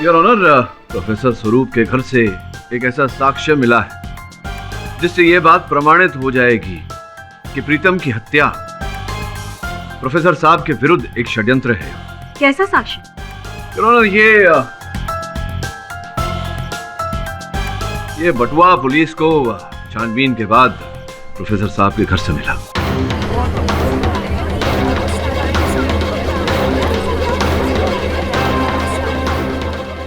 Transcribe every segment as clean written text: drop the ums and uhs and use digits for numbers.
Your honour, professor स्वरूप के घर से एक ऐसा साक्ष्य मिला है जिससे यह बात प्रमाणित हो जाएगी कि प्रीतम की हत्या प्रोफेसर साहब के विरुद्ध एक षड्यंत्र है। कैसा साक्ष्य? योर ऑनर, ये बटुआ पुलिस को छानबीन के बाद प्रोफेसर साहब के घर से मिला।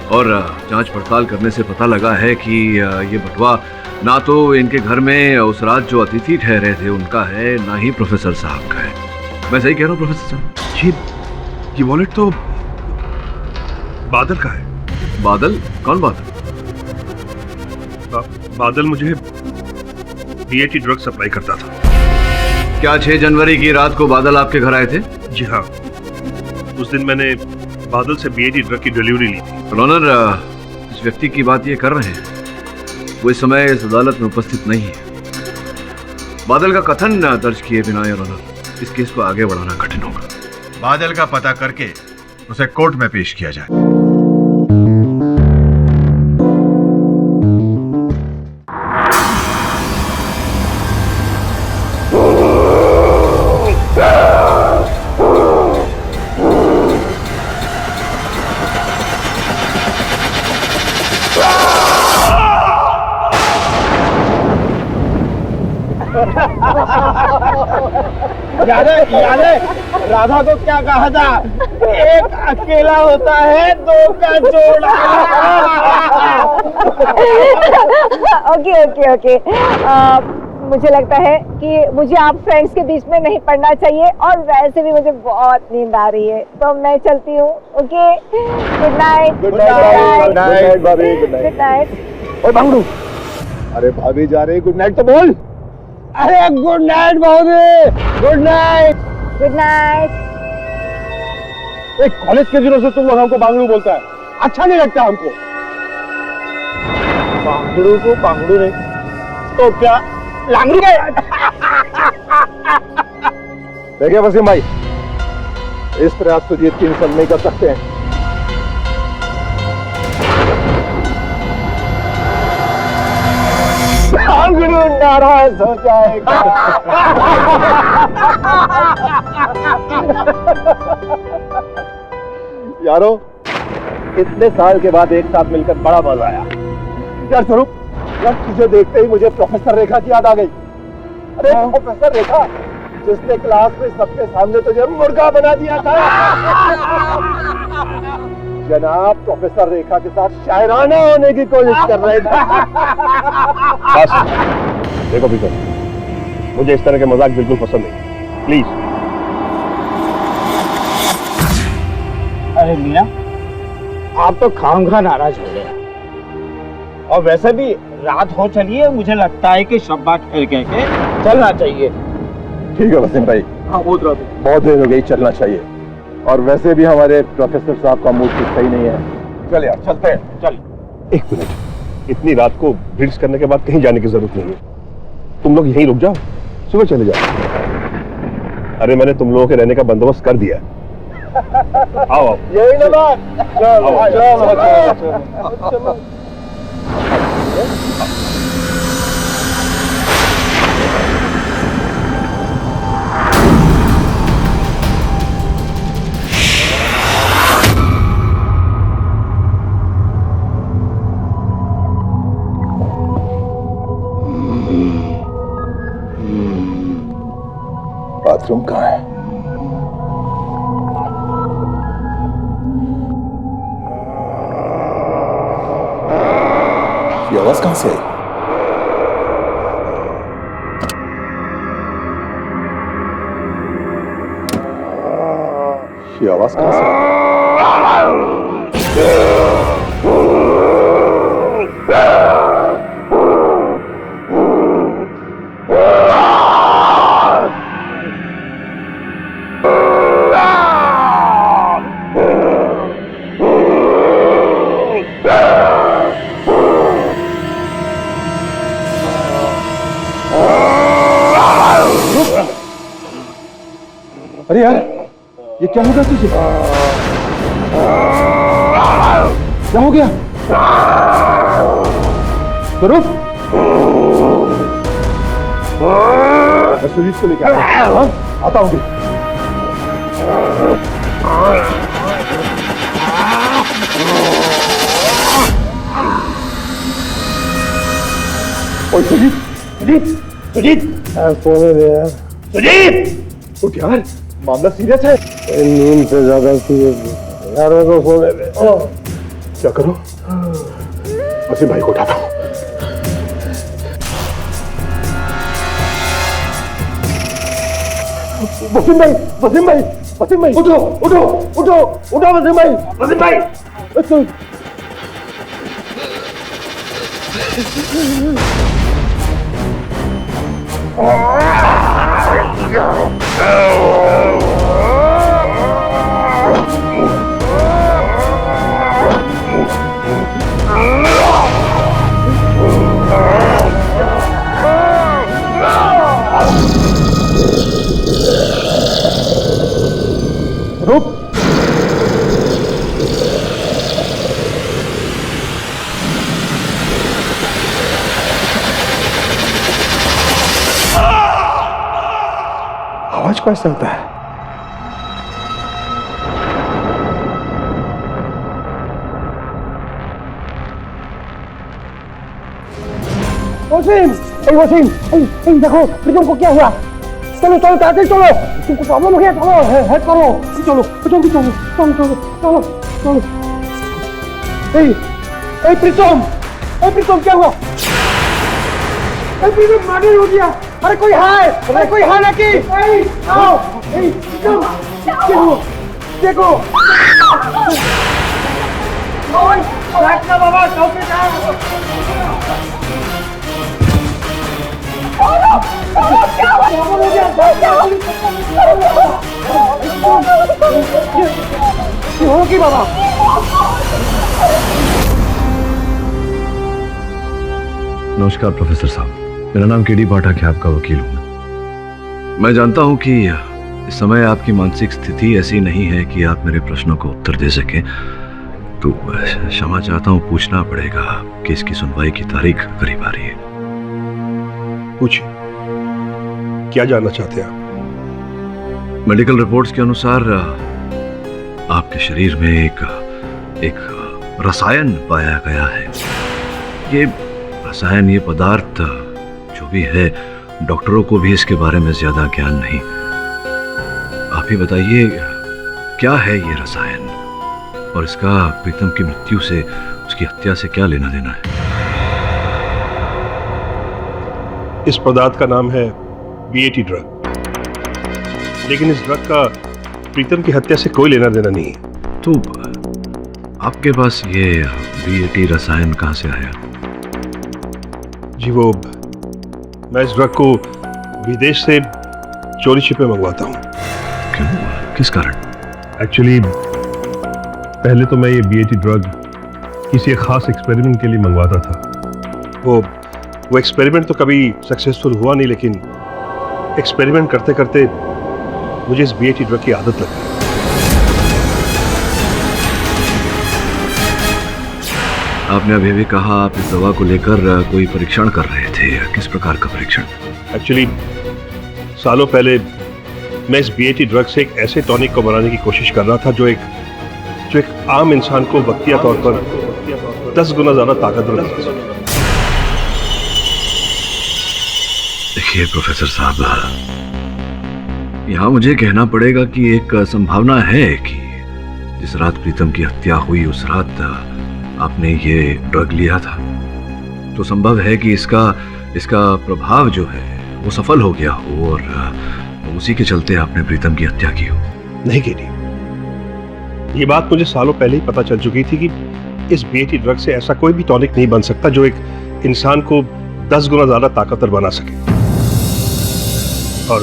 और जांच पड़ताल करने से पता लगा है कि ये बटुआ ना तो इनके घर में उस रात जो अतिथि ठहरे थे उनका है, ना ही प्रोफेसर साहब का है। मैं सही कह रहा हूँ प्रोफेसर साहब? ये वॉलेट तो बादल का है। बादल? कौन बादल? बादल मुझे बीएटी ड्रग सप्लाई करता था। क्या 6 जनवरी की रात को बादल आपके घर आए थे? जी हाँ, उस दिन मैंने बादल से बीएटी ड्रग की डिलीवरी ली थी। ऑनर, इस व्यक्ति की बात ये कर रहे हैं, वो इस समय इस अदालत में उपस्थित नहीं है। बादल का कथन दर्ज किए बिना योर ऑनर इस केस को आगे बढ़ाना कठिन होगा। बादल का पता करके उसे कोर्ट में पेश किया जाए। याद है राधा को क्या कहा था? एक अकेला होता है, दो का जोड़ा। ओके ओके ओके, मुझे लगता है कि मुझे आप फ्रेंड्स के बीच में नहीं पढ़ना चाहिए, और वैसे भी मुझे बहुत नींद आ रही है, तो मैं चलती हूँ। Okay, good night. Good night भाभी। Good night. ओ बांगड़ू, अरे भाभी जा रही, गुड नाइट तो बोल। अरे गुड नाइट भाभी, गुड नाइट। Good night. एक कॉलेज के दिनों से तुम लोग हमको बांगड़ू बोलता है, अच्छा नहीं लगता हमको। बांगड़ू को बांगड़ू नहीं तो क्या लांगड़ू है? देखिए वसीम भाई, इस प्रयास को जीत की इंसान नहीं कर सकते हैं। बांगड़ू नाराज हो जाएगा। यारो, इतने साल के बाद एक साथ मिलकर बड़ा मजा आया। यार स्वरूप, यार तुझे देखते ही मुझे प्रोफेसर रेखा की याद आ गई। अरे प्रोफेसर रेखा, जिसने क्लास में सबके सामने तुझे मुर्गा बना दिया था। जनाब प्रोफेसर रेखा के साथ शायराना होने की कोशिश कर रहे थे। बस देखो पीटर, मुझे इस तरह के मजाक बिल्कुल पसंद नहीं, प्लीज। अरे मियां, आप तो खामखा नाराज हो गए, और वैसे भी रात हो चली है, मुझे लगता है कि शब्बा ठहर के चलना चाहिए। ठीक है वसीम भाई, हाँ बहुत देर हो गई, चलना चाहिए। और वैसे भी हमारे प्रोफेसर साहब का मूड कुछ सही नहीं है। चल यार, चलते हैं। चल। एक मिनट, इतनी रात को ड्रिंक्स करने के बाद कहीं जाने की जरूरत नहीं है। तुम लोग यहीं रुक जाओ, सुबह चले जाओ। अरे मैंने तुम लोगों के रहने का बंदोबस्त कर दिया। आओ आओ। यही ना बात। चलो। बाथरूम कहाँ है? ये आवाज कहां से आई? ये आवाज कहां से आई? अरे यार, ये क्या होगा तुझे? क्या हो गया? स्वरूप, मैं सुजीत को लेकर आता हूँ। ओए सुजीत, सुजीत, सुजीत, सुजीत, उठ यार, मामला सीरियस है। नींद से ज्यादा सीरियस यार, मेरे को फोन दे। क्या करो? वसीम भाई को उठाता हूँ। वसीम भाई, वसीम भाई, वसीम भाई, उठो, उठो, उठो, उठो वसीम भाई, वसीम भाई। रुक। आवाज कैसा होता है? वसीम, वसीम, देखो प्रीतम को क्या हुआ? चलो चलो ताते चलो, तुमको प्रॉब्लम हो गया, चलो हेल्प करो, चलो जल्दी चलो, चलो चलो चलो चलो। प्रीतम, प्रीतम क्या हुआ? प्रीतम मर्डर हो गया। अरे कोई है, अरे कोई है ना कि? आओ, प्रीतम क्या हुआ? देखो। बैठना बाबा, चौकीदार। होगी बाबा। नमस्कार प्रोफेसर साहब, मेरा नाम केडी पाठक है, आपका वकील हूँ। मैं जानता हूँ कि इस समय आपकी मानसिक स्थिति ऐसी नहीं है कि आप मेरे प्रश्नों को उत्तर दे सकें, तो क्षमा चाहता हूँ, पूछना पड़ेगा। केस की सुनवाई की तारीख करीब आ रही है। पूछिए, क्या जानना चाहते हैं आप? मेडिकल रिपोर्ट्स के अनुसार आपके शरीर में एक रसायन पाया गया है। ये रसायन, ये पदार्थ जो भी है, डॉक्टरों को भी इसके बारे में ज्यादा ज्ञान नहीं। आप ही बताइए, क्या है ये रसायन और इसका प्रीतम की मृत्यु से, उसकी हत्या से क्या लेना देना है? इस पदार्थ का नाम है BAT ड्रग, लेकिन इस ड्रग का प्रीतम की हत्या से कोई लेना देना नहीं है। तो आपके पास ये BAT रसायन कहां से आया? जी वो, मैं इस ड्रग को विदेश से चोरी छिपे मंगवाता हूँ। क्यों, किस कारण? एक्चुअली पहले तो मैं ये BAT ड्रग किसी एक खास एक्सपेरिमेंट के लिए मंगवाता था। वो एक्सपेरिमेंट तो कभी सक्सेसफुल हुआ नहीं, लेकिन एक्सपेरिमेंट करते करते मुझे इस BAT ड्रग की आदत लग गई। आपने अभी भी कहा आप इस दवा को लेकर कोई परीक्षण कर रहे थे। किस प्रकार का परीक्षण? एक्चुअली सालों पहले मैं इस BAT ड्रग से एक ऐसे टॉनिक को बनाने की कोशिश कर रहा था जो एक आम इंसान को वक्तिया तौर पर 10 गुना ज्यादा ताकतवर बना सके। देखिए प्रोफेसर साहब, यहाँ मुझे कहना पड़ेगा कि एक संभावना है कि जिस रात प्रीतम की हत्या हुई उस रात आपने ये ड्रग लिया था, तो संभव है कि इसका प्रभाव जो है वो सफल हो गया हो और उसी के चलते आपने प्रीतम की हत्या की हो। नहीं केडी, ये बात मुझे सालों पहले ही पता चल चुकी थी कि इस BAT ड्रग से ऐसा कोई भी टॉनिक नहीं बन सकता जो एक इंसान को 10 गुना ज्यादा ताकतवर बना सके। और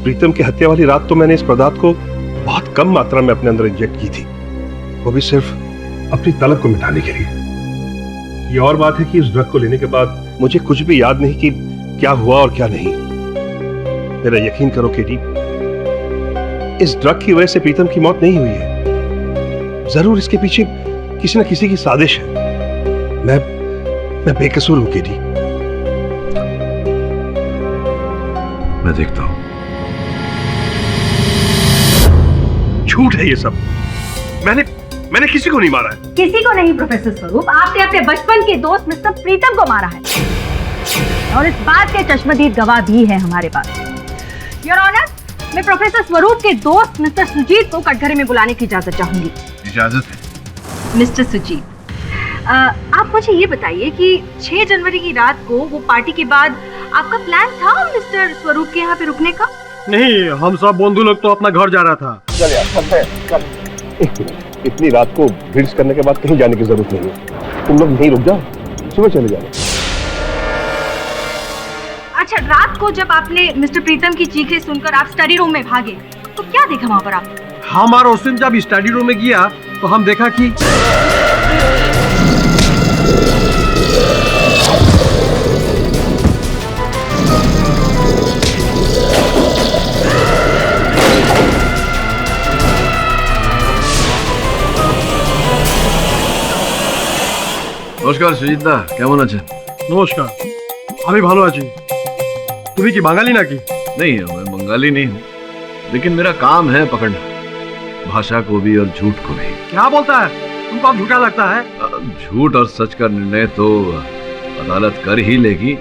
प्रीतम की हत्या वाली रात तो मैंने इस पदार्थ को बहुत कम मात्रा में अपने अंदर इंजेक्ट की थी, वो भी सिर्फ अपनी तलब को मिटाने के लिए। ये और बात है कि इस ड्रग को लेने के बाद मुझे कुछ भी याद नहीं कि क्या हुआ और क्या नहीं। मेरा यकीन करो केडी, इस ड्रग की वजह से प्रीतम की मौत नहीं हुई है। जरूर इसके पीछे किसी न किसी की साजिश है। मैं बेकसूर हूं केडी। मैं देखता हूं। झूठ है ये सब। मैंने किसी को नहीं मारा है। किसी को नहीं प्रोफेसर स्वरूप, आपने अपने बचपन के दोस्त मिस्टर प्रीतम को मारा है और इस बात के चश्मदीद गवाह भी है हमारे पास। योर ऑनर, मैं प्रोफेसर स्वरूप के दोस्त मिस्टर सुजीत को कटघरे में बुलाने की इजाजत चाहूंगी। इजाजत है। मिस्टर सुजीत, आप मुझे ये बताइए कि 6 जनवरी की रात को वो पार्टी के बाद आपका प्लान था मिस्टर स्वरूप के यहाँ पे रुकने का? नहीं, हम सब बंधु लोग तो अपना घर जा रहा था। चल यार, चलते हैं, चल। इतनी रात को भिड्स करने के बाद कहीं जाने की जरूरत नहीं है। तुम लोग यहीं रुक जाओ, सुबह चले जाओ। अच्छा, रात को जब आपने मिस्टर प्रीतम की चीखें सुनकर आप स्टडी रूम में भागे तो क्या देखा वहाँ पर आपने? हमारा उस दिन जब स्टडी रूम में गया तो हम देखा कि নমস্কার সুজিতদা, কেমন আছেন? নমস্কার, আমি ভালো আছি। তুমি কি বাঙালি নাকি? नहीं, मैं बंगाली नहीं हूँ, लेकिन मेरा काम है पकड़ना, भाषा को भी और झूठ को भी। क्या बोलता है? तुमको अब झूठा लगता है? झूठ और सच का निर्णय तो अदालत कर ही लेगी।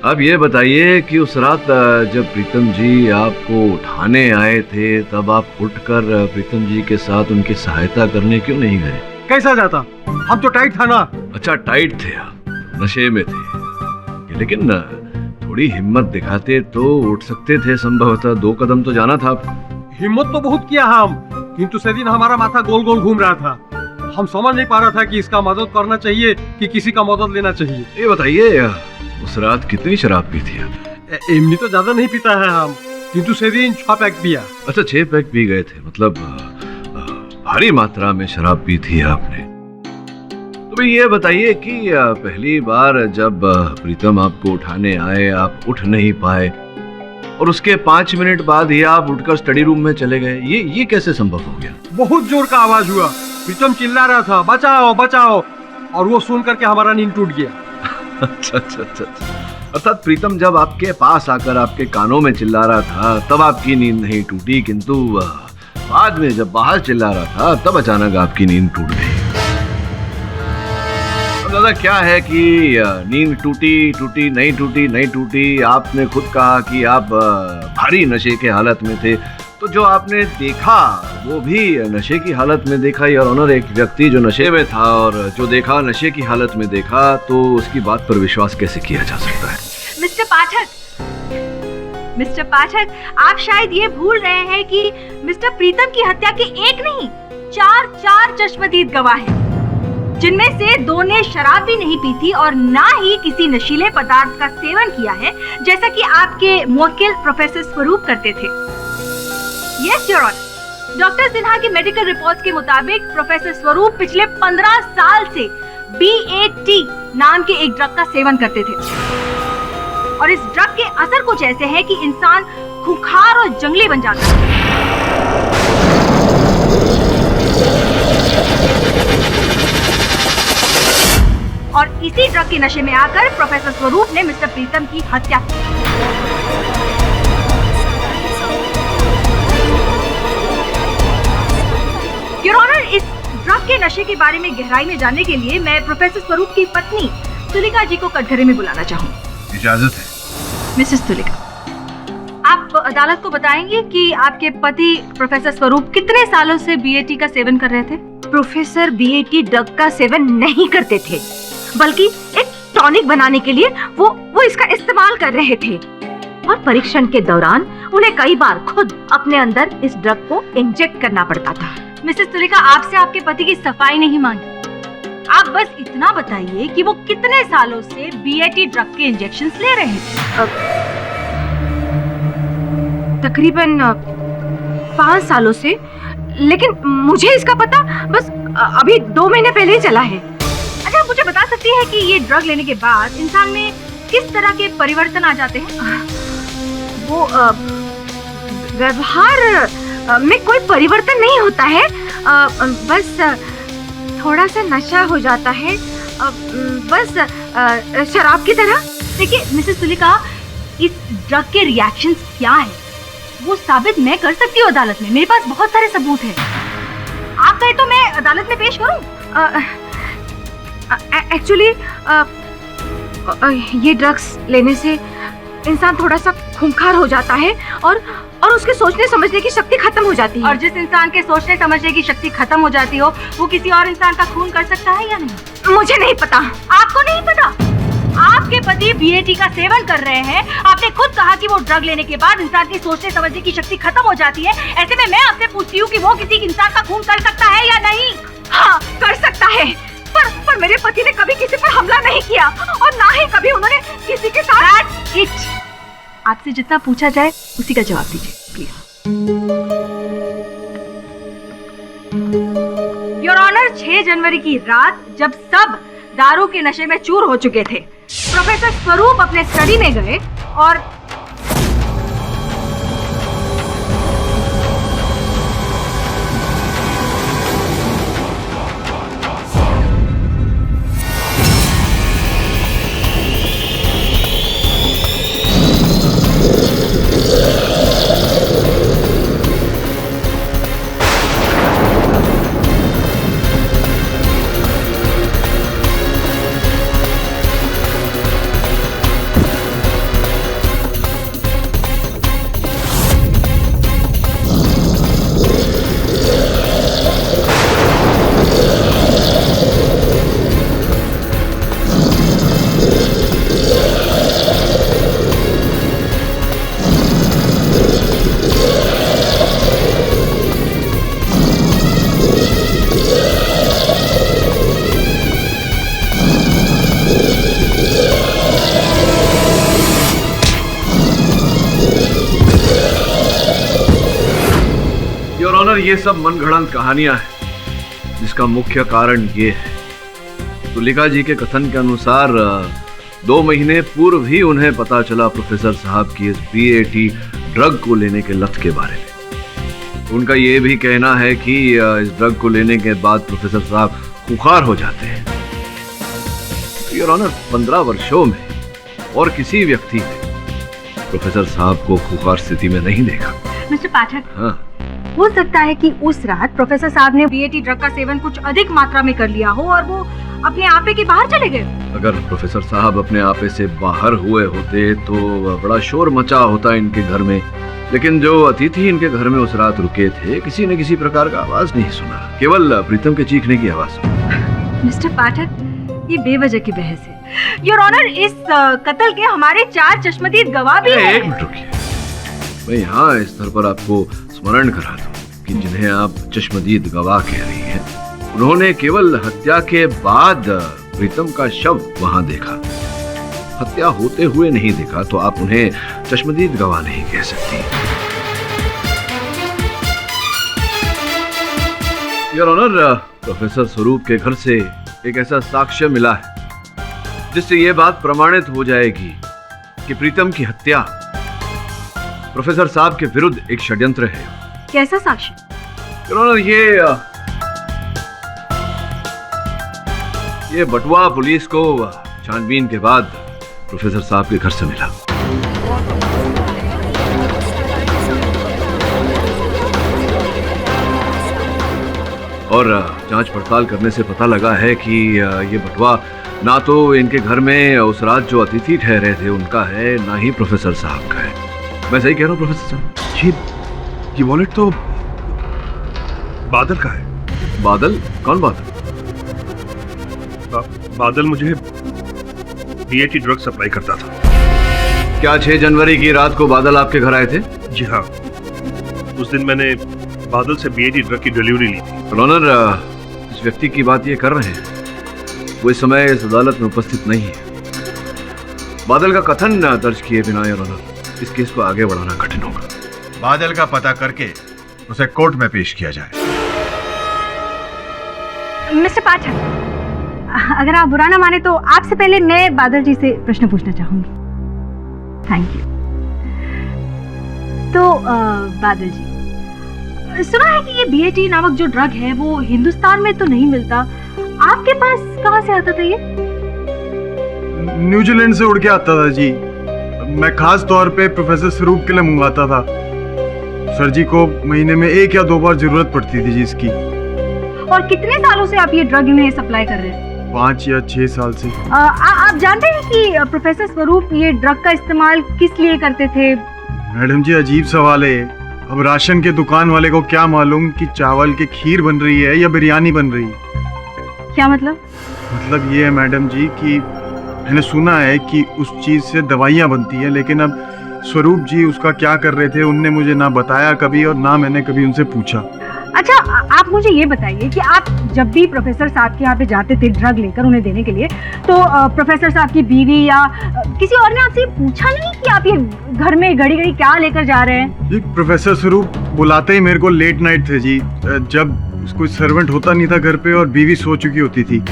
अब ये बताइए कि उस रात जब प्रीतम जी आपको उठाने आए थे, तब आप उठकर प्रीतम जी के साथ उनकी सहायता करने क्यों नहीं गए? कैसा जाता? हम तो टाइट था ना। अच्छा, टाइट थे आप, नशे में थे, लेकिन थोड़ी हिम्मत दिखाते तो उठ सकते थे। संभवतः 2 कदम तो जाना था आपको। हिम्मत तो बहुत किया हम, किंतु से दिन हमारा माथा गोल गोल घूम रहा था। हम समझ नहीं पा रहा था कि इसका मदद करना चाहिए कि किसी का मदद लेना चाहिए। ये बताइए, उस रात कितनी शराब पी थी आप? इमली तो ज्यादा नहीं पीता है हम, किंतु से दिन 6 पैक पिया। अच्छा, 6 पैक पी गए थे, मतलब भारी मात्रा में शराब पी थी आपने। तो भाई ये बताइए कि पहली बार जब प्रीतम आपको उठाने आए, आप उठ नहीं पाए और उसके 5 मिनट बाद ही आप उठकर स्टडी रूम में चले गए, ये कैसे संभव हो गया? बहुत जोर का आवाज हुआ, प्रीतम चिल्ला रहा था बचाओ बचाओ, और वो सुन करके हमारा नींद टूट गया। अच्छा। अर्थात प्रीतम जब आपके पास आकर आपके कानों में चिल्ला रहा था तब आपकी नींद नहीं टूटी, किंतु बाद में जब बाहर चिल्ला रहा था तब अचानक आपकी नींद टूट गई। अब दादा क्या है कि नींद टूटी नहीं टूटी, आपने खुद कहा कि आप भारी नशे के हालत में थे, तो जो आपने देखा वो भी नशे की हालत में देखा। योर ऑनर, एक व्यक्ति जो नशे में था और जो देखा नशे की हालत में देखा, तो उसकी बात पर विश्वास कैसे किया जा सकता है? मिस्टर पाठक, आप शायद ये भूल रहे हैं कि मिस्टर प्रीतम की हत्या के 1 नहीं 4 चश्मदीद गवाह हैं, जिनमें से 2 ने शराब भी नहीं पी थी और ना ही किसी नशीले पदार्थ का सेवन किया है, जैसा कि आपके मुवक्किल प्रोफेसर स्वरूप करते थे। Yes your honour, doctor Sinha की मेडिकल रिपोर्ट्स के मुताबिक प्रोफेसर स्वरूप पिछले 15 साल से BAT नाम के एक ड्रग का सेवन करते थे और इस ड्रग के असर कुछ ऐसे हैं कि इंसान खूंखार और जंगली बन जाता है। और इसी ड्रग के नशे में आकर प्रोफेसर स्वरूप ने मिस्टर प्रीतम की हत्या की। योर ऑनर, इस ड्रग के नशे के बारे में गहराई में जानने के लिए मैं प्रोफेसर स्वरूप की पत्नी तुलिका जी को कटघरे में बुलाना चाहूंगी। इजाजत है। मिसेस तुलिका, आप अदालत को बताएंगे कि आपके पति प्रोफेसर स्वरूप कितने सालों से BAT का सेवन कर रहे थे? प्रोफेसर BAT ड्रग का सेवन नहीं करते थे, बल्कि एक टॉनिक बनाने के लिए वो इसका इस्तेमाल कर रहे थे और परीक्षण के दौरान उन्हें कई बार खुद अपने अंदर इस ड्रग को इंजेक्ट करना पड़ता था। मिसेस तुलिका, आपसे आपके पति की सफाई नहीं मांगी, आप बस इतना बताइए कि वो कितने सालों से BAT ड्रग के इंजेक्शंस ले रहे थे? तकरीबन 5 सालों से, लेकिन मुझे इसका पता बस अभी 2 महीने पहले ही चला है। अच्छा, मुझे बता सकती है कि ये ड्रग लेने के बाद इंसान में किस तरह के परिवर्तन आ जाते हैं? वो व्यवहार में कोई परिवर्तन नहीं होता है, बस थोड़ा सा नशा हो जाता है, बस शराब की तरह। देखिए मिसेस तुलिका, इस ड्रग के रिएक्शंस क्या है वो साबित मैं कर सकती हूँ अदालत में। मेरे पास बहुत सारे सबूत हैं। आप कहे तो मैं अदालत में पेश करूँ? एक्चुअली ये ड्रग्स लेने से इंसान थोड़ा सा खूंखार हो जाता है और उसके सोचने समझने की शक्ति खत्म हो जाती है। और जिस इंसान के सोचने समझने की शक्ति खत्म हो जाती हो वो किसी और इंसान का खून कर सकता है या नहीं? मुझे नहीं पता। आपको नहीं पता? आपके पति बीएटी का सेवन कर रहे हैं। आपने खुद कहा कि वो ड्रग लेने के बाद इंसान की सोचने समझने की शक्ति खत्म हो जाती है। ऐसे में मैं आपसे पूछती हूँ कि वो किसी इंसान का खून कर सकता है या नहीं? हाँ, कर सकता है, पर मेरे पति ने कभी किसी पर हमला नहीं किया और ना ही कभी उन्होंने किसी के साथ। आपसे जितना पूछा जाए उसी का जवाब दीजिए प्लीज। योर ऑनर, 6 जनवरी की रात जब सब दारू के नशे में चूर हो चुके थे, प्रोफेसर स्वरूप अपने स्टडी में गए और ये सब मनगढ़ंत कहानियां हैं जिसका मुख्य कारण ये है, तुलिका जी के कथन के अनुसार 2 महीने पूर्व ही उन्हें पता चला प्रोफेसर साहब की इस बीएटी ड्रग को लेने के लत के बारे में। उनका ये भी कहना है कि इस ड्रग को लेने के बाद प्रोफेसर साहब खुखार हो जाते हैं। योर ऑनर, 15 वर्षों में और किसी व्यक्ति ने प्रोफेसर साहब को खुखार स्थिति में नहीं देखा। मिस्टर पाठक, हाँ, हो सकता है कि उस रात प्रोफेसर साहब ने बीएटी ड्रग का सेवन कुछ अधिक मात्रा में कर लिया हो और वो अपने आपे के बाहर चले गए। अगर प्रोफेसर साहब अपने आपे से बाहर हुए होते तो बड़ा शोर मचा होता इनके घर में, लेकिन जो अतिथि इनके घर में उस रात रुके थे किसी न किसी प्रकार का आवाज नहीं सुना, केवल प्रीतम के चीखने की आवाज सुनी। मिस्टर पाठक, ये बेवजह की बहस है। योर ऑनर, इस कत्ल के हमारे 4 चश्मदीद गवाह भी हैं। एक मिनट रुकिए, मैं यहाँ इस स्तर पर आपको स्मरण करा दूं कि जिन्हें आप चश्मदीद गवाह कह रही हैं, उन्होंने केवल हत्या के बाद प्रीतम का शव वहां देखा, हत्या होते हुए नहीं देखा, तो आप उन्हें चश्मदीद गवाह नहीं कह सकती। योर ऑनर, प्रोफेसर स्वरूप के घर से एक ऐसा साक्ष्य मिला है जिससे यह बात प्रमाणित हो जाएगी कि प्रीतम की हत्या प्रोफेसर साहब के विरुद्ध एक षड्यंत्र है। कैसा साक्ष्य? योर ऑनर, ये बटुआ पुलिस को छानबीन के बाद प्रोफेसर साहब के घर से मिला। और जांच पड़ताल करने से पता लगा है कि ये बटुआ ना तो इनके घर में उस रात जो अतिथि ठहरे थे उनका है, ना ही प्रोफेसर साहब का है। मैं सही कह रहा हूँ प्रोफेसर साहब? ये वॉलेट तो बादल का है। बादल? कौन बादल? बादल मुझे बीएटी ड्रग सप्लाई करता था। क्या 6 जनवरी की रात को बादल आपके घर आए थे? जी हाँ, उस दिन मैंने बादल से बीएटी ड्रग की डिलीवरी ली थी। ऑनर, इस व्यक्ति की बात ये कर रहे हैं, वो इस समय इस अदालत में उपस्थित नहीं है। बादल का कथन दर्ज किए बिना योर ऑनर इस केस को आगे बढ़ाना कठिन होगा। बादल का पता करके उसे कोर्ट में पेश किया जाए। मिस्टर पाठक, अगर आप बुरा ना माने तो आपसे पहले मैं बादल जी से प्रश्न पूछना चाहूंगी। Thank you. तो बादल जी, सुना है कि ये बीएटी नामक जो ड्रग है वो हिंदुस्तान में तो नहीं मिलता आपके पास कहाँ से आता था ये? न्यूजीलैंड से उड़ के आता था जी। मैं खास तौर पे प्रोफेसर स्वरूप के लिए मंगवाता था। सर जी को महीने में 1 या 2 बार जरूरत पड़ती थी जी इसकी। और कितने सालों से आप ये ड्रग इन्हें सप्लाई कर रहे हैं? 5 या 6 साल से। आप जानते हैं कि प्रोफेसर स्वरूप ये ड्रग का इस्तेमाल किस लिए करते थे? मैडम जी अजीब सवाल है। अब राशन के दुकान वाले को क्या मालूम कि चावल की खीर बन रही है या बिरयानी बन रही है। क्या मतलब? मतलब ये है मैडम जी कि मैंने सुना है कि उस चीज से दवाइयाँ बनती हैं, लेकिन अब स्वरूप जी उसका क्या कर रहे थे उनने मुझे ना बताया कभी और ना मैंने कभी उनसे पूछा। अच्छा, आप मुझे ये बताइए कि आप जब भी प्रोफेसर साहब के यहाँ पे जाते थे ड्रग लेकर उन्हें देने के लिए, तो प्रोफेसर साहब की बीवी या किसी और ने आपसे पूछा नहीं कि आप ये घर में घड़ी घड़ी क्या लेकर जा रहे हैं? जी प्रोफेसर स्वरूप बुलाते ही मेरे को लेट नाइट थे जी, जब कोई सर्वेंट होता नहीं था घर पे और बीवी सो चुकी होती थी।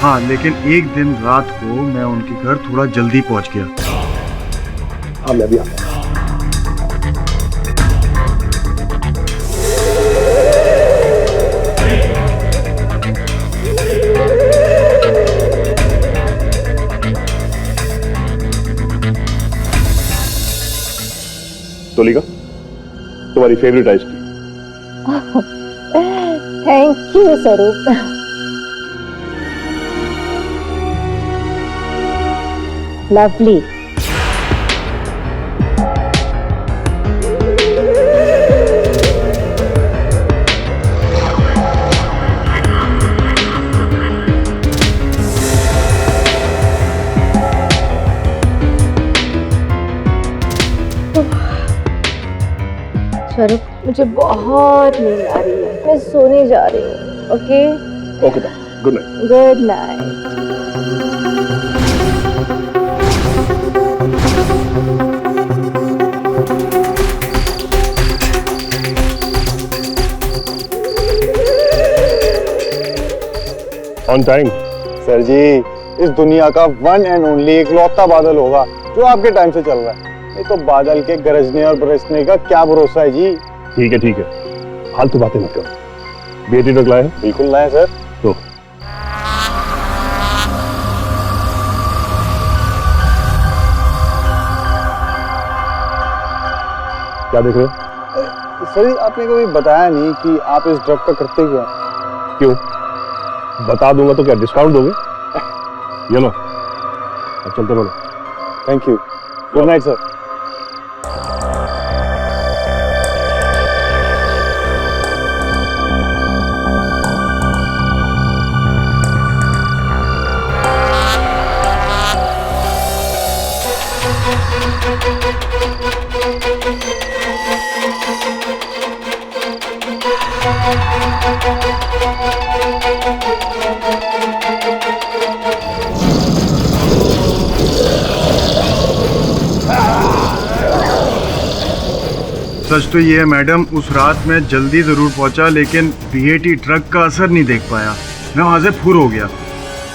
हाँ, लेकिन एक दिन रात को मैं उनके घर थोड़ा जल्दी पहुंच गया। हाँ मैं भी आता हूँ। तोलिका, तुम्हारी फेवरेट आइसक्रीम। थैंक यू स्वरूप। लवली। स्वरूप, मुझे बहुत नींद आ रही है, मैं सोने जा रही हूँ। Okay okay, good night. Good night. On time. Sir जी, इस दुनिया का वन एंड ओनली इकलौता बादल होगा जो आपके टाइम से चल रहा है। नहीं तो बादल के गरजने और बरसने का क्या भरोसा है जी। ठीक है ठीक है, फालतू बातें मत करो। बीएटी ड्रग लाए हैं? बिल्कुल लाए सर। तो क्या देख रहे हो? सर जी, आपने कभी बताया नहीं कि आप इस ड्रग का करते क्या हैं? क्यों? बता दूंगा तो क्या डिस्काउंट दोगे? ये लो, अब चलते बोलो। Thank you. Good night sir. सच तो ये है मैडम, उस रात मैं जल्दी जरूर पहुंचा लेकिन बीएटी ड्रग का असर नहीं देख पाया। मैं वहां से फुर हो गया।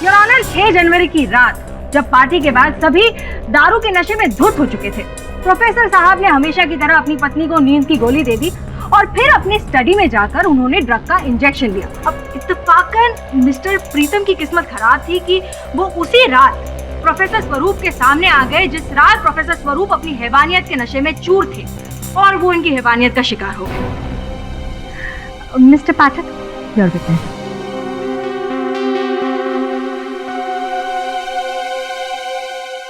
योर ऑनर, 6 जनवरी की रात जब पार्टी के बाद सभी दारू के नशे में धुत हो चुके थे, प्रोफेसर साहब ने हमेशा की तरह अपनी पत्नी को नींद की गोली दे दी और फिर अपनी स्टडी में जाकर उन्होंने ड्रग का इंजेक्शन लिया। अब इत्तेफाकन मिस्टर प्रीतम की किस्मत खराब थी कि वो उसी रात प्रोफेसर स्वरूप के सामने आ गए जिस रात प्रोफेसर स्वरूप अपनी हैवानियत के नशे में चूर थे और वो इनकी हैवानियत का शिकार हो गए। Mister Pathak, your witness.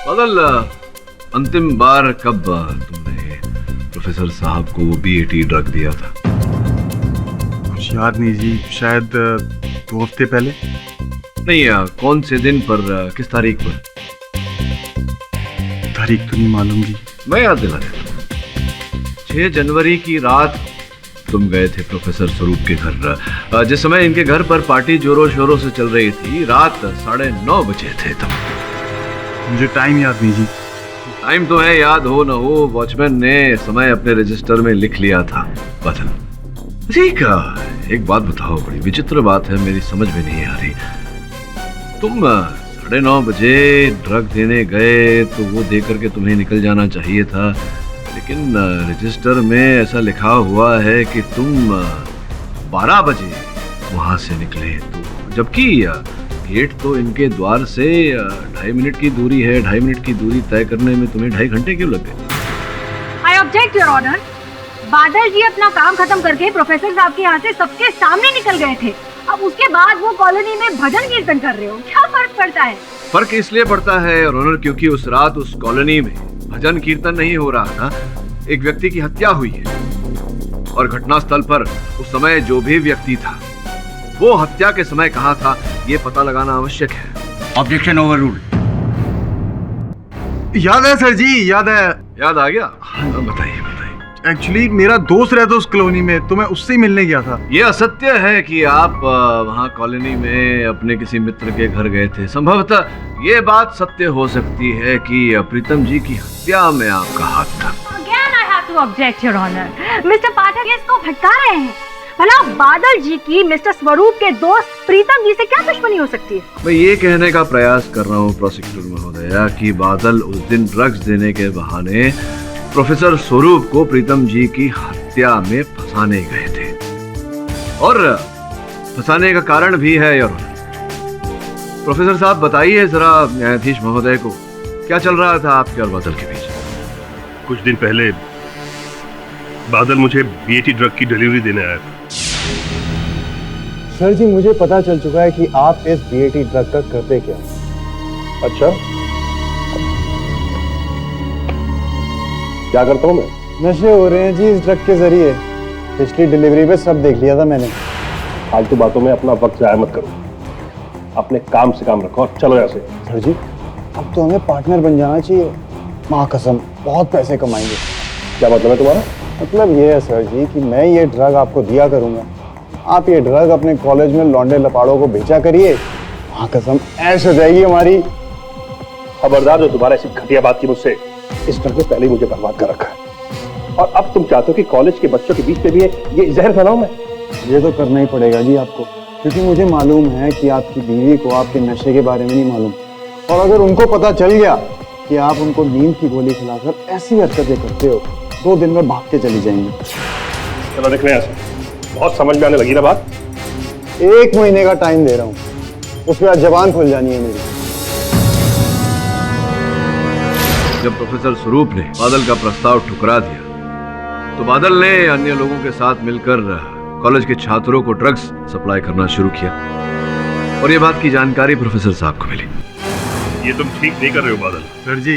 बादल, अंतिम बार कब तुमने प्रोफेसर साहब को वो बीएटी ड्रग दिया था? कुछ याद नहीं जी, शायद 2 हफ्ते पहले। नहीं, कौन से दिन पर, किस तारीख पर? तारीख तो नहीं मालूम जी। मैं याद दिला देता हूँ। 6 जनवरी की रात तुम गए थे प्रोफेसर स्वरूप के घर। जिस समय इनके घर पर पार्टी जोरों शोरों से चल रही थी, रात 9:30 बजे थे तब। मुझे टाइम याद नहीं जी। टाइम तो है, याद हो न हो, वॉचमैन ने समय अपने रजिस्टर में लिख लिया था। बादल, ठीक है, एक बात बताओ, बड़ी विचित्र बात है, मेरी समझ में नहीं आ रही। तुम 9:30 बजे ड्रग देने गए तो वो दे करके तुम्हें निकल जाना चाहिए था, लेकिन रजिस्टर में ऐसा लिखा हुआ है कि तुम 12 बजे वहां से निकले तो, जबकि गेट तो इनके द्वार से 2.5 मिनट की दूरी है। 2.5 मिनट की दूरी तय करने में तुम्हें 2.5 घंटे क्यों लग गए? I object your honour. Badal ji अपना काम खत्म करके प्रोफेसर साहब के यहाँ से सबके सामने निकल गए थे। अब उसके बाद वो कॉलोनी में भजन कीर्तन कर रहे हो, क्या फर्क पड़ता है? फर्क इसलिए पड़ता है योर ऑनर क्योंकि उस रात उस कॉलोनी में भजन कीर्तन नहीं हो रहा था, एक व्यक्ति की हत्या हुई है। और घटनास्थल पर उस समय जो भी व्यक्ति था वो हत्या के समय कहाँ था ये पता लगाना आवश्यक है। Objection overruled. याद है सर जी, याद है। याद आ गया? बताइए। एक्चुअली मेरा दोस्त रहता उस कॉलोनी में, तो मैं उससे ही मिलने गया था। ये असत्य है कि आप वहाँ कॉलोनी में अपने किसी मित्र के घर गए थे। संभवतः ये बात सत्य हो सकती है कि प्रीतम जी की हत्या में आपका हाथ था। Again I have to object your honor. Mister Pathak इसको भटका रहे हैं। भला बादल जी की मिस्टर स्वरूप के दोस्त प्रीतम जी से क्या दुश्मनी हो सकती है? मैं ये कहने का प्रयास कर रहा हूँ प्रोसिक्यूटर महोदया कि बादल उस दिन ड्रग्स देने के बहाने प्रोफेसर स्वरूप को प्रीतम जी की हत्या में फंसाने गए थे, और फंसाने का कारण भी है। और प्रोफेसर साहब बताइए जरा न्यायाधीश महोदय को, क्या चल रहा था आपके और बादल के बीच? कुछ दिन पहले बादल मुझे बीएटी ड्रग की डिलीवरी देने आया था। सर जी, मुझे पता चल चुका है कि आप इस बीएटी ड्रग का करते क्या। अच्छा, क्या करता हूँ मैं? नशे हो रहे हैं जी इस ड्रग के जरिए। पिछली डिलीवरी पे सब देख लिया था मैंने। फालतू बातों में अपना वक्त जाया मत करो, अपने काम से काम रखो और चलो यहाँ से। सर जी, अब तो हमें पार्टनर बन जाना चाहिए। माँ कसम, बहुत पैसे कमाएंगे। क्या मतलब है तुम्हारा? मतलब ये है सर जी कि मैं ये ड्रग आपको दिया करूँगा, आप ये ड्रग अपने कॉलेज में लौंडे लपाड़ों को बेचा करिए। माँ कसम, ऐश हो जाएगी हमारी। खबरदार जो दोबारा ऐसी घटिया बात की मुझसे। इस ड्रग ने पहले ही मुझे बर्बाद कर रखा है, और अब तुम चाहते हो कि कॉलेज के बच्चों के बीच में भी ये जहर फैलाऊं मैं? ये तो करना ही पड़ेगा जी आपको, क्योंकि मुझे मालूम है कि आपकी बीवी को आपके नशे के बारे में नहीं मालूम, और अगर उनको पता चल गया कि आप उनको नींद की गोली खिलाकर ऐसी हरकतें करते हो, 2 दिन में भाग के चली जाएंगी। चलो देख रहे हैं, बहुत समझ में आने लगी ना बात। 1 महीने का टाइम दे रहा हूँ, उसके बाद जबान खुल जानी है मेरी। जब प्रोफेसर स्वरूप ने बादल का प्रस्ताव ठुकरा दिया तो बादल ने अन्य लोगों के साथ मिलकर कॉलेज के छात्रों को ड्रग्स सप्लाई करना शुरू किया, और ये बात की जानकारी प्रोफेसर साहब को मिली। ये तुम ठीक नहीं कर रहे हो बादल। सर जी,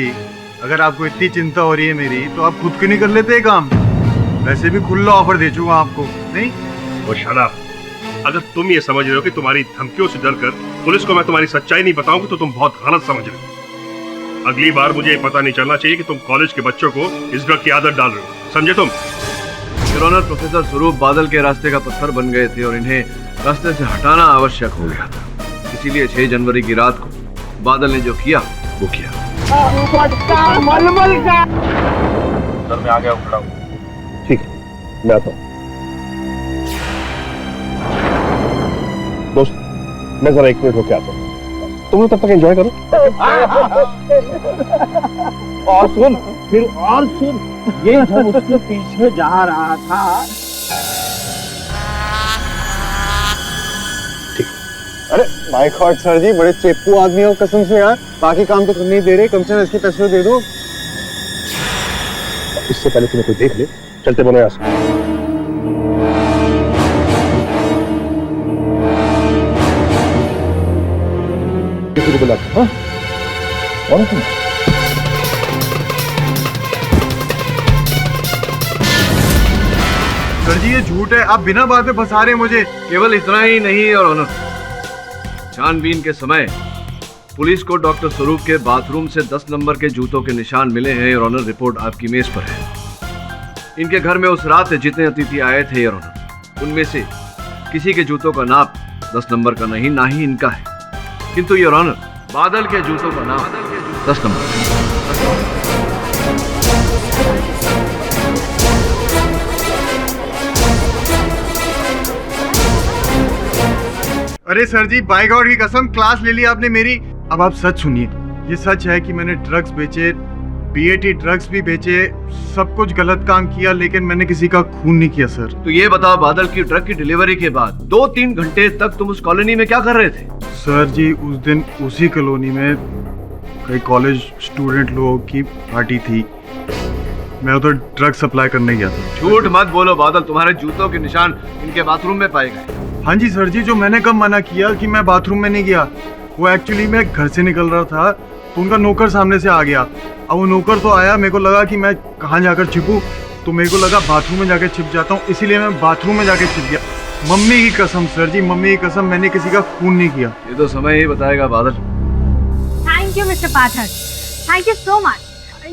अगर आपको इतनी चिंता हो रही है मेरी, तो आप खुद क्यों नहीं कर लेते काम? वैसे भी खुला ऑफर दे चुका आपको, नहीं? वो शाला, अगर तुम ये समझ रहे हो कि तुम्हारी धमकियों से डरकर पुलिस को मैं तुम्हारी सच्चाई नहीं बताऊंगी तो तुम बहुत गलत समझ रहे हो। अगली बार मुझे ये पता नहीं चलना चाहिए कि तुम कॉलेज के बच्चों को इस ड्रग की आदत डाल रहे हो, समझे तुम? योर ऑनर, प्रोफेसर स्वरूप बादल के रास्ते का पत्थर बन गए थे और इन्हें रास्ते से हटाना आवश्यक हो गया था। इसीलिए 6 जनवरी की रात को बादल ने जो किया वो किया। सर मैं आ गया, खड़ा हूँ। ठीक है, मैं आता हूँ। दोस्त, मैं जरा 1 मिनट होके आता हूँ, तुम लोग तब तक एंजॉय करो। और सुन, फिर और सुन, ये जब उसके पीछे जा रहा था। ठीक। अरे माय गॉड सर जी, बड़े चेपू आदमी हो कसम से यार। बाकी काम तो करने ही दे रहे, कम से कम इसके पैसे दे दो। इससे पहले तुम्हें कोई देख ले, चलते बनो यहाँ से। किसी को बुलाते? हाँ? कौन तुम? सर जी, ये झूठ है, आप बिना बात में फंसा रहे हैं मुझे। केवल इतना ही नहीं और ऑनर, छानबीन के समय पुलिस को डॉक्टर स्वरूप के बाथरूम से 10 नंबर के जूतों के निशान मिले हैं और ऑनर, रिपोर्ट आपकी मेज पर है। इनके घर में उस रात जितने अतिथि आए थे और ऑनर, उनमें से किसी के जूतों का नाप 10 नंबर का नहीं, ना ही इनका है, किंतु योर ऑनर, बादल के जूतों का नाम 10 नंबर। अरे सर जी, बाय गॉड की कसम, क्लास ले ली आपने मेरी। अब आप सच सुनिए, ये सच है कि मैंने ड्रग्स बेचे बीएटी ड्रग्स भी बेचे, सब कुछ गलत काम किया, लेकिन मैंने किसी का खून नहीं किया सर। तो ये बताओ बादल की ट्रक की डिलीवरी के बाद 2-3 घंटे तक तुम उस कॉलोनी में क्या कर रहे थे? सर जी उस दिन उसी कॉलोनी में कई कॉलेज स्टूडेंट लोगों की पार्टी थी, मैं उधर ड्रग सप्लाई करने गया था। झूठ मत बोलो बादल, तुम्हारे जूतों के निशान इनके बाथरूम में पाए गए। हाँ जी सर जी, जो मैंने कब मना किया कि मैं बाथरूम में नहीं गया, वो एक्चुअली मैं घर से निकल रहा था तो उनका नौकर सामने से आ गया। अब वो नौकर तो आया, मेरे को लगा कि मैं कहाँ जाकर छिपूं, तो मेरे को लगा बाथरूम में जाकर छिप जाता हूँ, इसीलिए मैं बाथरूम में जाकर छिप गया। मम्मी की कसम सर जी, मम्मी की कसम, मैंने किसी का खून नहीं किया। ये तो समय ही बताएगा Badal. Thank you mister Pathak, thank you so much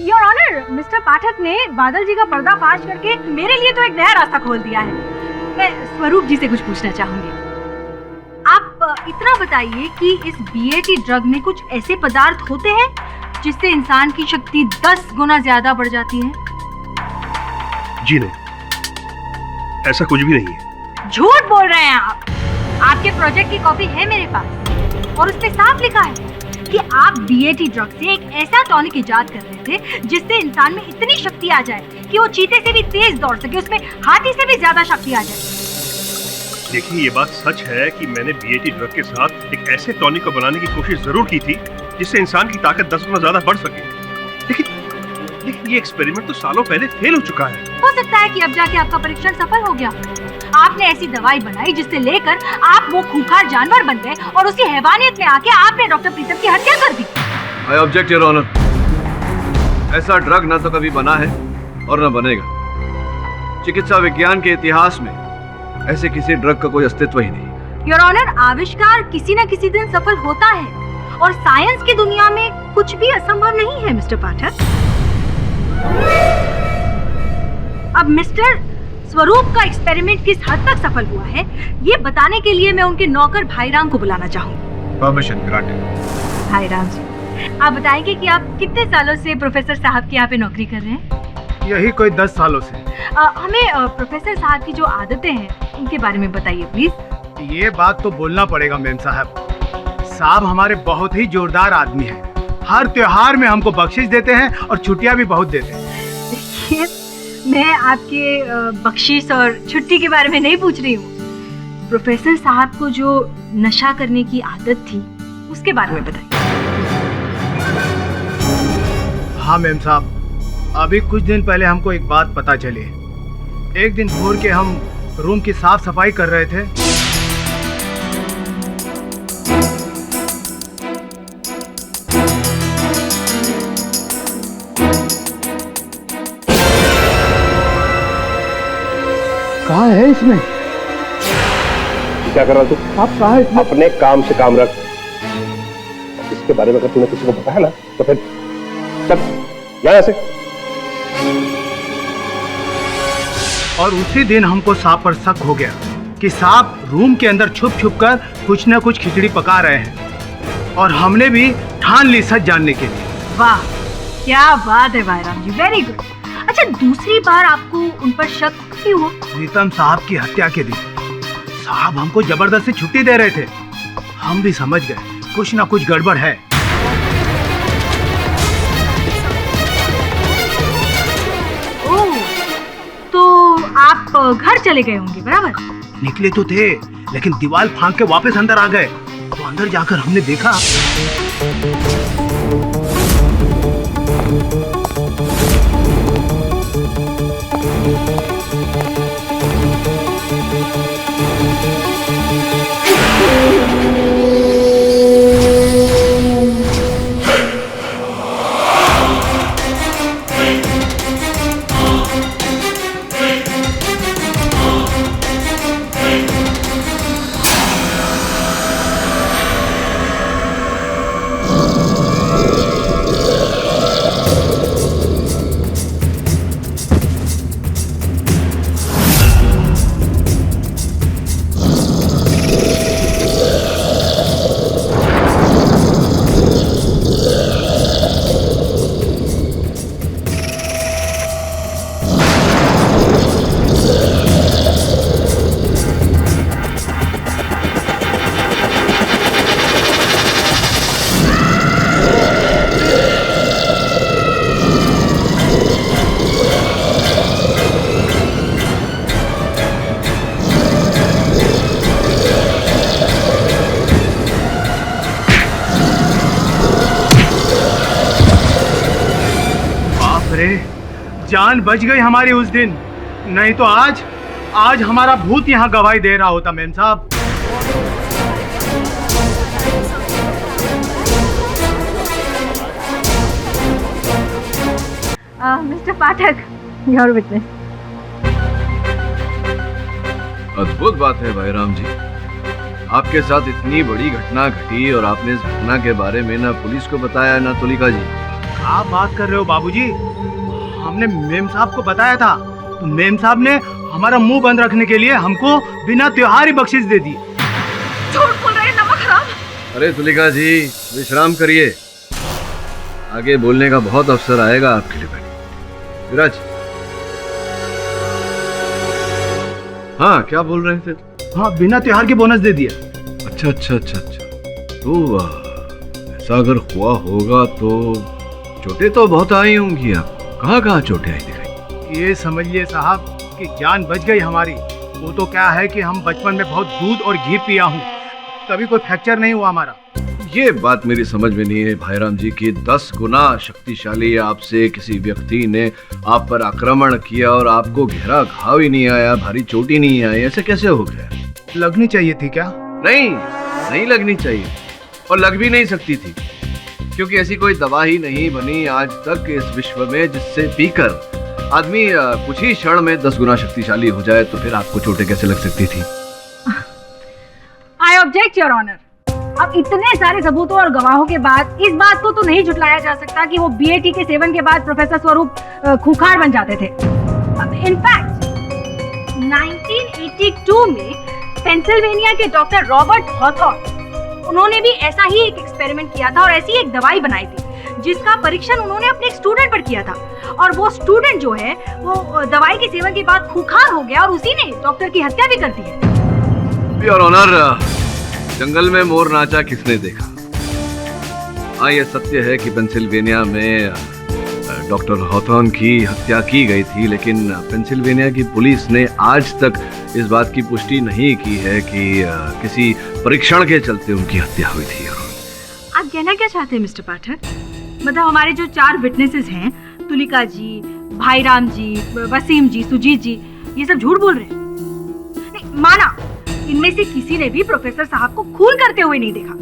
your honour. Mister Pathak ने बादल जी का पर्दाफाश करके मेरे लिए तो एक नया रास्ता खोल दिया है। मैं स्वरूप जी से कुछ पूछना चाहूंगी। आप इतना बताइए कि इस बीएटी ड्रग में कुछ ऐसे पदार्थ होते हैं जिससे इंसान की शक्ति 10 गुना ज्यादा बढ़ जाती है? जी नहीं, ऐसा कुछ भी नहीं है। झूठ बोल रहे हैं आप। आपके प्रोजेक्ट की कॉपी है मेरे पास और उसपे साफ लिखा है कि आप बीएटी ड्रग से एक ऐसा टॉनिक इजाद कर रहे थे जिससे इंसान में इतनी शक्ति आ जाए कि वो चीते से भी तेज दौड़ सके, उसमें हाथी से भी ज्यादा शक्ति आ जाए। देखिए ये बात सच है कि मैंने बीएटी ड्रग के साथ एक ऐसे टॉनिक को बनाने की कोशिश जरूर की थी जिससे इंसान की ताकत 10 गुना ज्यादा बढ़ सके, लेकिन ये एक्सपेरिमेंट तो सालों पहले फेल हो चुका है। हो सकता है कि अब जाके आपका परीक्षण सफल हो गया। आपने ऐसी दवाई बनाई जिससे लेकर आप वो खूंखार जानवर बन गए और उसी हैवानियत में आके आपने डॉक्टर प्रीतम की हत्या कर दी। I object your honour. ऐसा ड्रग न तो कभी बना है और न बनेगा। चिकित्सा विज्ञान के इतिहास में ऐसे किसी ड्रग का कोई अस्तित्व ही नहीं। योर ऑनर, आविष्कार किसी न किसी दिन सफल होता है और साइंस की दुनिया में कुछ भी असंभव नहीं है मिस्टर पाठक। अब मिस्टर स्वरूप का एक्सपेरिमेंट किस हद तक सफल हुआ है, ये बताने के लिए मैं उनके नौकर भाईराम को बुलाना चाहूंगी। Permission granted. भाईराम जी, आप बताएंगे कि आप कितने सालों से प्रोफेसर साहब के यहाँ पे नौकरी कर रहे हैं? यही कोई 10 सालों से। हमें प्रोफेसर साहब की जो आदतें हैं उनके बारे में बताइए प्लीज। ये बात तो बोलना पड़ेगा मैम साहब, साहब हमारे बहुत ही जोरदार आदमी हैं। हर त्योहार में हमको बख्शिश देते हैं और छुट्टियां भी बहुत देते हैं। देखिए, मैं आपके बख्शिश और छुट्टी के बारे में नहीं पूछ रही हूँ। प्रोफेसर साहब को जो नशा करने की आदत थी उसके बारे में बताइए। हाँ मैम साहब, अभी कुछ दिन पहले हमको एक बात पता चली। एक दिन भोर के हम रूम की साफ सफाई कर रहे थे, कहाँ है इसमें? क्या कर रहा तू? आप कहाँ है? अपने काम से काम रख। इसके बारे में अगर तूने किसी को बताया ना तो फिर चल जा ऐसे। और उसी दिन हमको सांप पर शक हो गया कि सांप रूम के अंदर छुप छुप कर कुछ न कुछ खिचड़ी पका रहे हैं, और हमने भी ठान ली सच जानने के लिए। वाह, क्या बात है भाईराम जी, वेरी गुड। अच्छा, दूसरी बार आपको उन पर शक क्यों हुआ? प्रीतम साहब की हत्या के दिन साहब हमको जबरदस्ती छुट्टी दे रहे थे। हम भी समझ गए कुछ ना कुछ गड़बड़ है। ओह, तो आप घर चले गए होंगे, बराबर? निकले तो थे, लेकिन दीवार फांक के वापस अंदर आ गए। तो अंदर जाकर हमने देखा रे, जान बच गई हमारी उस दिन, नहीं तो आज हमारा भूत यहाँ गवाही दे रहा होता मेम साहब। Mister Pathak, your witness. अद्भुत बात है भाई राम जी, आपके साथ इतनी बड़ी घटना घटी और आपने इस घटना के बारे में ना पुलिस को बताया ना तुलिका जी। आप बात कर रहे हो बाबूजी? हमने मेम साहब को बताया था, तो मेम साहब ने हमारा मुंह बंद रखने के लिए हमको बिना त्योहार ही बख्शिश दे दी। झूठ बोल रहे हैं, नमक हराम। अरे तुलिका जी विश्राम करिए, आगे बोलने का बहुत अवसर आएगा आपके लिए। विराज, हाँ क्या बोल रहे थे? हाँ, बिना त्योहार के बोनस दे दिया। अच्छा अच्छा अच्छा अच्छा, तो ऐसा अगर हुआ होगा तो चोटें तो बहुत आई होंगी आपको। कहाँ चोटें आई दिखाई? ये समझिए साहब कि जान बच गई हमारी। वो तो क्या है कि हम बचपन में बहुत दूध और घी पिया हूँ, कभी कोई फ्रैक्चर नहीं हुआ हमारा। ये बात मेरी समझ में नहीं है भाईराम जी की 10 गुना शक्तिशाली आपसे किसी व्यक्ति ने आप पर आक्रमण किया और आपको गहरा घाव ही नहीं आया, भारी चोट ही नहीं आई, ऐसे कैसे हो गया? लगनी चाहिए थी क्या? नहीं लगनी चाहिए और लग भी नहीं सकती थी, क्योंकि ऐसी कोई दवा ही नहीं बनी आज तक इस विश्व में जिससे पीकर आदमी कुछ ही क्षण में 10 गुना शक्तिशाली हो जाए। तो फिर आपको चोटें कैसे लग सकती थी? I object your honour. अब इतने सारे सबूतों और गवाहों के बाद इस बात को तो नहीं झुटलाया जा सकता कि वो बीएटी के सेवन के बाद प्रोफेसर स्वरूप खूंखार बन जाते थे। इनफैक्ट 1982 में पेंसिल्वेनिया के डॉक्टर रॉबर्ट हॉथॉर्न, उन्होंने भी ऐसा ही एक एक्सपेरिमेंट किया था और ऐसी एक दवाई बनाई थी जिसका परीक्षण उन्होंने अपने एक स्टूडेंट पर किया था। और वो स्टूडेंट जो है वो दवाई के सेवन के बाद खूंखार हो गया और उसी ने डॉक्टर की हत्या भी कर दी है। योर ऑनर, जंगल में मोर नाचा किसने देखा? हाँ, ये सत्य है कि पेंसिल्वेनिया में डॉक्टर हॉथॉर्न की हत्या की गई थी, लेकिन पेंसिल्वेनिया की पुलिस ने आज तक इस बात की पुष्टि नहीं की है कि किसी परीक्षण के चलते उनकी हत्या हुई थी। आप कहना क्या चाहते हैं मिस्टर पाठक? मतलब हमारे जो 4 विटनेसेस हैं, तुलिका जी, भाईराम जी, वसीम जी, सुजीत जी, ये सब झूठ बोल रहे हैं? नहीं, माना इनमें से किसी ने भी प्रोफेसर साहब को खून करते हुए नहीं देखा,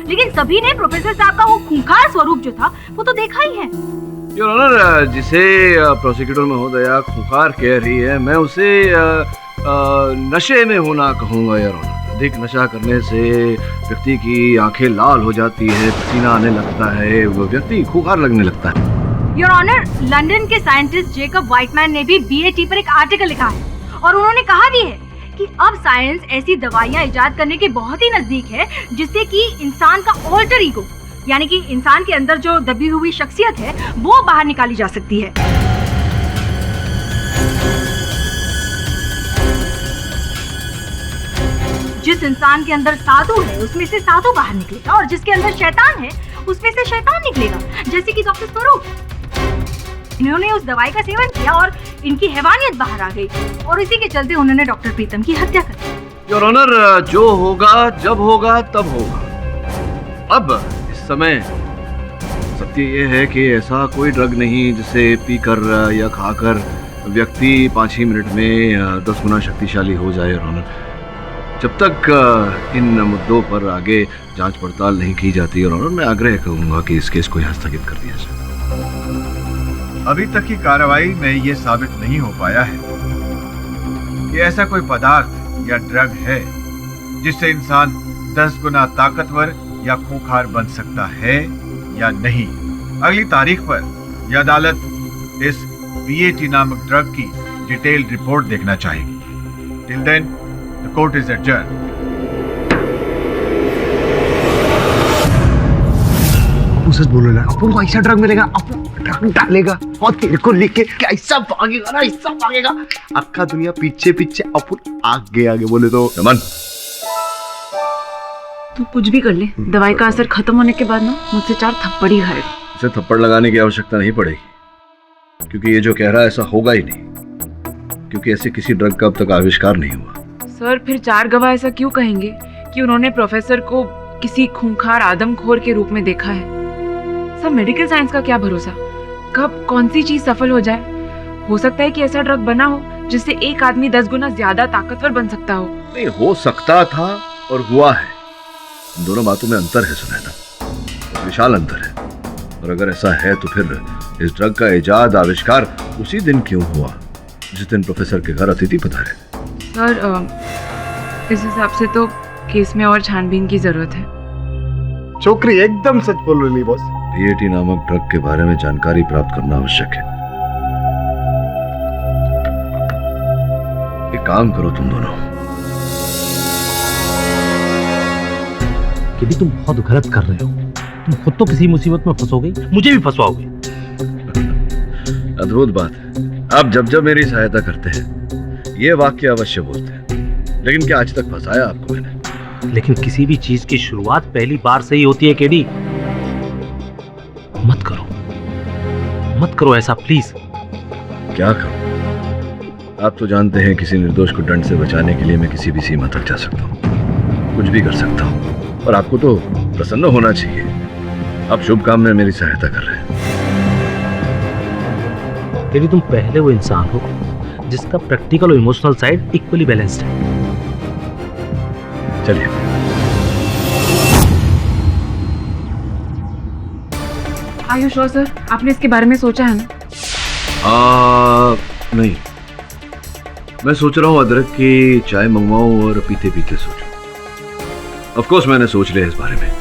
लेकिन सभी ने प्रोफेसर साहब का वो खूंखार स्वरूप जो था वो तो देखा ही है। योर ऑनर, जिसे प्रोसिक्यूटर महोदया खूंखार कह रही है, मैं उसे नशे में होना कहूँगा। योर ऑनर, अधिक नशा करने से व्यक्ति की आंखें लाल हो जाती है, पसीना आने लगता है, वो व्यक्ति खूंखार लगने लगता है। योर ऑनर, लंदन के साइंटिस्ट जेकब व्हाइटमैन ने भी बीएटी पर एक आर्टिकल लिखा है और उन्होंने कहा भी है कि अब साइंस ऐसी दवाइयां इजाद करने के बहुत ही नजदीक है जिससे कि इंसान का ऑल्टर ईगो, यानी कि इंसान के अंदर जो दबी हुई शख्सियत है वो बाहर निकाली जा सकती है। जिस इंसान के अंदर साधु है उसमें से साधु बाहर निकलेगा और जिसके अंदर शैतान है उसमें से शैतान निकलेगा, जैसे कि डॉक्टर स्वरूप। इन्होंने उस दवाई का सेवन किया और इनकी हैवानियत बाहर आ गई और इसी के चलते उन्होंने डॉक्टर प्रीतम की हत्या कर दी। योर ऑनर, जो होगा जब होगा तब होगा। अब इस समय सत्य ये है कि ऐसा कोई ड्रग नहीं जिसे पीकर या खाकर व्यक्ति 5 ही मिनट में 10 गुना शक्तिशाली हो जाए। योर ऑनर, जब तक इन मुद्दों पर आगे जांच पड़ताल नहीं की जाती, योर ऑनर, मैं आग्रह करूंगा कि इस केस को यहाँ स्थगित कर दिया जाए। अभी तक की कार्रवाई में ये साबित नहीं हो पाया है कि ऐसा कोई पदार्थ या ड्रग है जिससे इंसान 10 गुना ताकतवर या खूंखार बन सकता है या नहीं। अगली तारीख पर यह अदालत इस बीएटी नामक ड्रग की डिटेल्ड रिपोर्ट देखना चाहेगी। Till then the court is adjourn. सच बोल रहा है, अपन को ऐसा ड्रग मिलेगा, अपन ट्रक डालेगा और तेरे को लेके ऐसा भागेगा ना, ऐसा भागेगा, अक्का दुनिया पीछे पीछे, अपन आगे आगे बोले तो। रमन, तू कुछ भी कर ले, दवाई का असर खत्म होने के बाद ना मुझसे 4 थप्पड़ ही खाएगा। उसे थप्पड़ लगाने की आवश्यकता नहीं पड़ेगी, क्योंकि ये जो कह रहा है ऐसा होगा ही नहीं, क्योंकि ऐसे किसी ड्रग का अब तक आविष्कार नहीं हुआ। सर, फिर 4 गवाह ऐसा क्यों कहेंगे कि उन्होंने प्रोफेसर को किसी खूंखार आदमखोर के रूप में देखा है? सब मेडिकल साइंस का क्या भरोसा? कब कौन सी चीज सफल हो जाए। हो सकता है कि ऐसा ड्रग बना हो जिससे एक आदमी 10 गुना ज्यादा ताकतवर बन सकता हो। नहीं, हो सकता था और हुआ है। इन दोनों बातों में अंतर है सुनैना, एक विशाल अंतर है। और अगर ऐसा है तो फिर इस ड्रग का इजाद, आविष्कार उसी दिन क्यों हुआ जिस दिन प्रोफेसर के घर अतिथि पधारे? सर, इस हिसाब से तो केस में और छानबीन की जरूरत है। छोकरी एकदम सच बोल रही बॉस। BAT नामक ड्रग के बारे में जानकारी प्राप्त करना आवश्यक है। एक काम करो तुम दोनों। कि तुम बहुत गलत कर रहे हो। तुम खुद तो किसी मुसीबत में फंसोगे, मुझे भी फंसवाओगे। अद्भुत बात है, आप जब जब मेरी सहायता करते हैं ये वाक्य अवश्य बोलते हैं। लेकिन क्या आज तक फंसाया आपको मैंने? लेकिन किसी भी चीज की शुरुआत पहली बार से ही होती है केडी। मत करो ऐसा प्लीज। क्या करूं? आप तो जानते हैं किसी निर्दोष को दंड से बचाने के लिए मैं किसी भी सीमा तक जा सकता हूं, कुछ भी कर सकता हूं। और आपको तो प्रसन्न होना चाहिए, आप शुभ काम में मेरी सहायता कर रहे हैं। केडी, तुम पहले वो इंसान हो जिसका प्रैक्टिकल और इमोशनल साइड इक्वली बैलेंस्ड है। चलिए। Are you sure sir? आपने इसके बारे में सोचा है ना? नहीं, मैं सोच रहा हूँ अदरक की चाय मंगवाऊं और पीते पीते सोचूं। ऑफ कोर्स मैंने सोच लिया इस बारे में।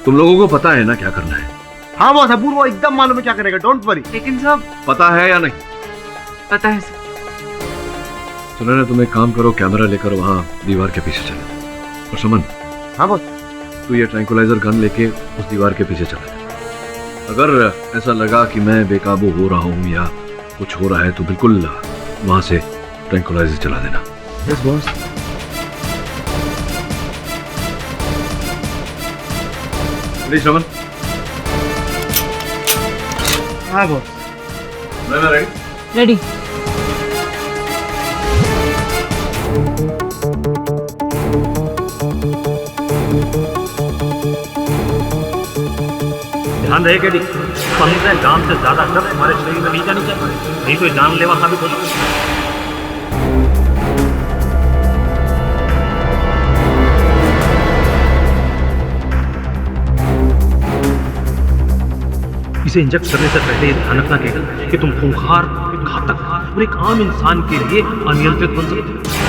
तुम लोगों को पता है ना क्या करना है? हाँ बॉस, अपूर्व वो एकदम मालूम है क्या करेगा, डोंट वरी। लेकिन सर, पता है या नहीं? पता है सर। सुनो ना, तुम एक काम करो, कैमरा लेकर वहां दीवार के पीछे चलो। और सुमन। हाँ बॉस। तू ये ट्रैंकुलाइजर गन लेके उस दीवार के पीछे चला जा। अगर ऐसा लगा कि मैं बेकाबू हो रहा हूँ या कुछ हो रहा है तो बिल्कुल वहां से ट्रैंकुलाइजर चला देना। Yes boss. रमन। हाँ बॉस। रेडी। ध्यान रहे केडी, 15 ग्राम से ज्यादा ड्रग हमारे शरीर में नहीं जानी चाहिए, नहीं तो जानलेवा साबित हो सकता है। इसे इंजेक्ट करने से पहले ये ध्यान रखना केडी कि तुम खूंखार, घातक और एक आम इंसान के लिए अनियंत्रित बन सकते हो।